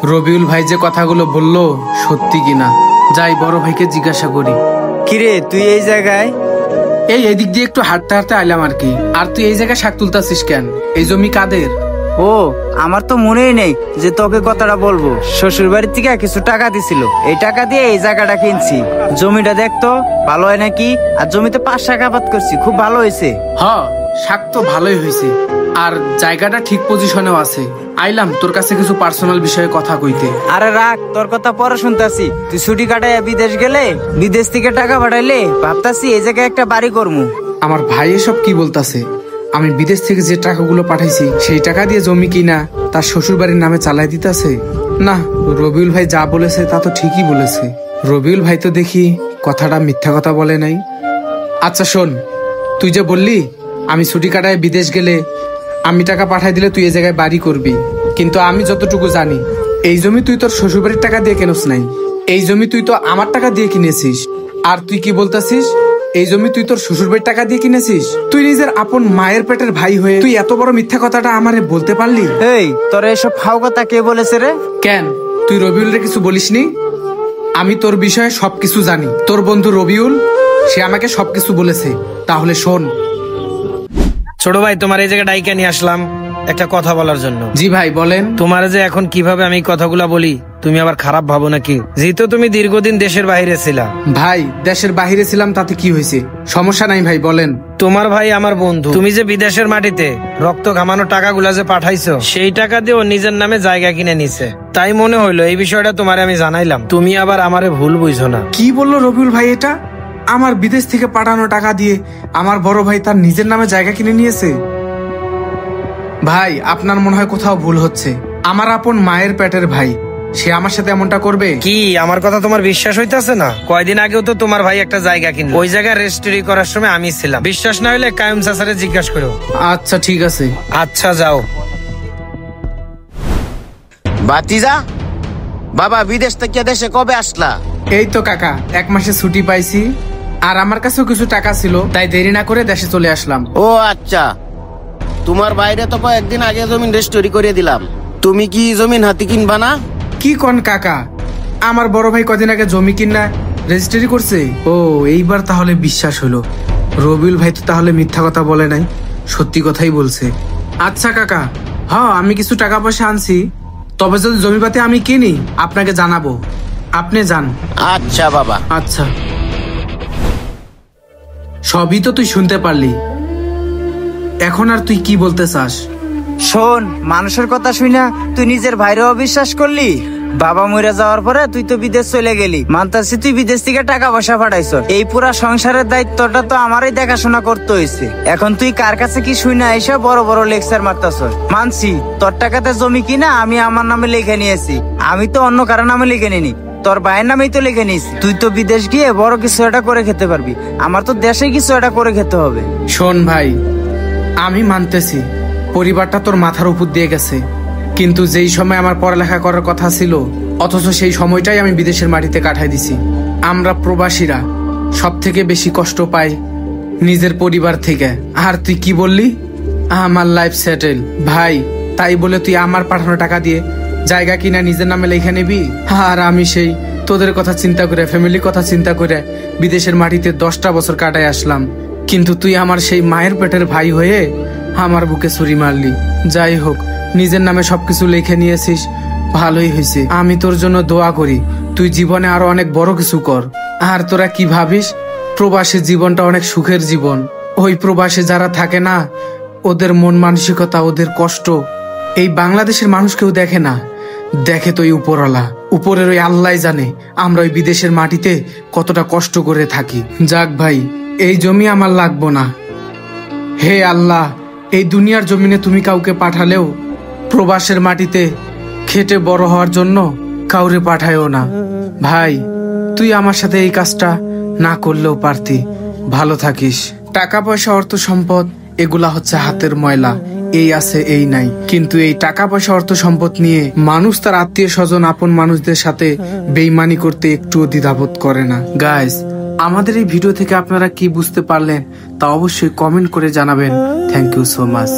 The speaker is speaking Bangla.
রবিউল ভাই যে কথাগুলো বললো সত্যি কিনা যাই বড় ভাইকে জিজ্ঞাসা করি। কিরে তুই এই জায়গায়? এই দিক দিয়ে একটু হাঁটতে হাঁটতে আইলাম আর কি। আর তুই এই জায়গায় শাক তুলতাছিস কেন? এই জমি কাদের? ও আমার তো মনেই নেই যে তোকে কথাটা বলবো। শ্বশুর বাড়ির থেকে কিছু টাকা দিছিল, এই টাকা দিয়ে এই জায়গাটা কিনছি। জমিটা দেখতো ভালো হয় নাকি? আর জমিতে 5 শাক আবাদ করছি, খুব ভালো হয়েছে। শাক তো ভালোই হয়েছে, আর জায়গাটা ঠিক পজিশনেও আছে। আইলাম তোর কাছে কিছু পার্সোনাল বিষয়ে কথা কইতে। আরে রাখ, তোর কথা পরে শুনতাছি। তুই ছুটি কাটায় বিদেশ গেলে, বিদেশ থেকে টাকা পাঠাইলে ভাবতাছি এই জায়গায় একটা বাড়ি করমু। আমার ভাই এসব কি বলতাছে? আমি বিদেশ থেকে যে টাকাগুলো পাঠাইছি সেই টাকা দিয়ে জমি কিনা তার শ্বশুর বাড়ির নামে চালাই দিতেছে। না, রবিউল ভাই যা বলেছে তা তো ঠিকই বলেছে। রবিউল ভাই তো দেখি কথাটা মিথ্যা কথা বলে নাই। আচ্ছা শোন, তুই যে বললি আমি ছুটি কাটায় বিদেশ গেলে আমি টাকা পাঠাই দিলে তুই এই জায়গায় বাড়ি করবি, কিন্তু আমি যতটুকু জানি এই জমি তুই তোর শ্বশুর বাড়ির টাকা দিয়ে কেনস নাই। এই জমি তুই তো আমার টাকা দিয়ে কিনেছিস। আর তুই কি বলতাছিস এই জমি তুই তোর শ্বশুর বাড়ির টাকা দিয়ে কিনেছিস? তুই নিজের আপন মায়ের পেটের ভাই হয়ে তুই এত বড় মিথ্যা কথাটা আমারে বলতে পারলি? এই তোর এসব ফাও কথা কে বলেছে রে? কেন তুই রবিউলরে কিছু বলিসনি? আমি তোর বিষয়ে সবকিছু জানি। তোর বন্ধু রবিউল সে আমাকে সবকিছু বলেছে। তাহলে শোন। ছোট ভাই, তোমার এই জায়গায় ডাইকা নিয়ে আসলাম একটা কথা বলার জন্য। জি ভাই বলেন। তোমার যে এখন কিভাবে আমি কথাগুলা বলি তুমি আবার খারাপ ভাবো নাকি? যেহেতু তুমি দীর্ঘদিন দেশের বাইরে ছিলা। ভাই দেশের বাইরে ছিলাম তাতে কি হয়েছে? সমস্যা নাই ভাই বলেন। তোমার ভাই আমার বন্ধু। তুমি যে বিদেশের মাটিতে রক্ত ঘামানো টাকাগুলা যে পাঠাইছো সেই টাকা দিয়ে ও নিজের নামে জায়গা কিনে নিছে। তাই মনে হইলো এই বিষয়টা তোমারে আমি জানাইলাম, তুমি আবার আমারে ভুল বুঝো না। কি বললো রবিউল ভাই? এটা আমার বিদেশ থেকে পাঠানো টাকা দিয়ে আমার বড় ভাই তার নিজের নামে জায়গা কিনে নিয়েছে? ভাই আপনার মনে হয় কোথাও ভুল হচ্ছে। আমার আপন মায়ের পেটের ভাই, সে আমার সাথে এমনটা করবে? কি আমার কথা তোমার বিশ্বাস হইতাছে না? কয়দিন আগেও তো তোমার ভাই একটা জায়গা কিনলো, ওই জায়গায় রেজিস্ট্রি করার সময় আমি ছিলাম। বিশ্বাস না হলে কায়েম চাচারে জিজ্ঞাসা করো। আচ্ছা ঠিক আছে। আচ্ছা যাও। ভাতিজা, বাবা বিদেশ থেকে দেশে কবে আসলা? এই তো কাকা 1 মাসে ছুটি পাইছি, আর আমার কাছেও কিছু টাকা ছিল, তাই দেরি না করে দেশে চলে আসলাম। ও আচ্ছা, তোমার বাইরে তো কয়েকদিন আগে জমিন রেজিস্ট্রি করে দিলাম। তুমি কি জমিন হাতি কিনবা না? কি কোন কাকা, আমার বড় ভাই কদিন আগে জমি কিনা রেজিস্ট্রি করছে। ও এইবার তাহলে বিশ্বাস হলো। রবিউল ভাই তো তাহলে মিথ্যা কথা বলে নাই, সত্যি কথাই বলছে। আচ্ছা কাকা, হ্যাঁ আমি কিছু টাকা পয়সা আনছি, তবে যদি জমিপাতি আমি কিনি আপনাকে জানাবো, আপনি যান। আচ্ছা বাবা। আচ্ছা, সবই তো তুই শুনতে পারলি, এখন আর তুই কি বলতে চাস? শোন, মানুষের কথা শুনা তুই নিজের ভাইরেও বিশ্বাস করলি। বাবা মরে যাওয়ার পরে তুই তো বিদেশ চলে গেলি, মানতাছি তুই বিদেশ থেকে টাকা পয়সা পাঠাইছ। এই পুরা সংসারের দায়িত্বটা তো আমারই দেখাশোনা করতে হয়েছে। এখন তুই কার কাছে কি শুনা এসে বড় বড় লেকচার মারতাছ? মানছি তোর টাকাতে জমি কিনা আমি আমার নামে লিখে নিয়েছি, আমি তো অন্য কারো নামে লিখে নিনি, তোর ভাইয়ের নামেই তো লিখে নিস। তুই তো বিদেশ গিয়ে বড় কিছু একটা করে খেতে পারবি, আমার তো দেশে কিছু একটা করে খেতে হবে। শোন ভাই, আমি মানতেছি পরিবারটা তোর মাথার উপর দিয়ে গেছে, কিন্তু যেই সময় আমার পড়ালেখা করার কথা ছিল অথচ সেই সময়টাই আমি বিদেশের মাটিতে কাটাই দিছি। আমরা প্রবাসীরা সব থেকে বেশি কষ্ট পাই নিজের পরিবার থেকে। আর তুই কি বললি আমার লাইফ সেটেল? ভাই তাই বলে তুই আমার পাঠানো টাকা দিয়ে জায়গা কিনা নিজের নামে লেখা নিবি? আর আমি সেই তোদের কথা চিন্তা করে, ফ্যামিলির কথা চিন্তা করে বিদেশের মাটিতে 10টা বছর কাটাই আসলাম, কিন্তু তুই আমার সেই মায়ের পেটের ভাই হয়ে আমার বুকে ছুরি মারলি। যাই হোক, নিজের নামে সবকিছু লিখে নিয়েছিস, ভালোই হয়েছে। আমি তোর জন্য দোয়া করি তুই জীবনে আরো অনেক বড় কিছু কর। আর তোরা কি ভাবিস প্রবাসী জীবনটা অনেক সুখের জীবন? ওই প্রবাসে যারা থাকে না, ওদের মন মানসিকতা, ওদের কষ্ট এই বাংলাদেশের মানুষ কেউ দেখে না, দেখে তো ওই উপরওয়ালা, উপরের ওই আল্লাহ জানে আমরা ওই বিদেশের মাটিতে কতটা কষ্ট করে থাকি। যাক ভাই, এই জমি আমার লাগবো না। হে আল্লাহ, এই দুনিয়ার জমিনে তুমি কাউকে পাঠালেও প্রবাসের মাটিতে খেটে বড় হওয়ার জন্য কাউরে পাঠায়ও না। ভাই তুই আমার সাথে এই কাজটা না করলেও পারতি। ভালো থাকিস। টাকা পয়সা, অর্থ সম্পদ এগুলা হচ্ছে হাতের ময়লা, এই আছে এই নাই, কিন্তু এই টাকা পয়সা অর্থ সম্পদ নিয়ে মানুষ তার আত্মীয় স্বজন আপন মানুষদের সাথে বেইমানি করতে একটুও দ্বিধাবোধ করে না। গাইস, আমাদের এই ভিডিও থেকে আপনারা কি বুঝতে পারলেন তা অবশ্যই কমেন্ট করে জানাবেন। Thank you so much.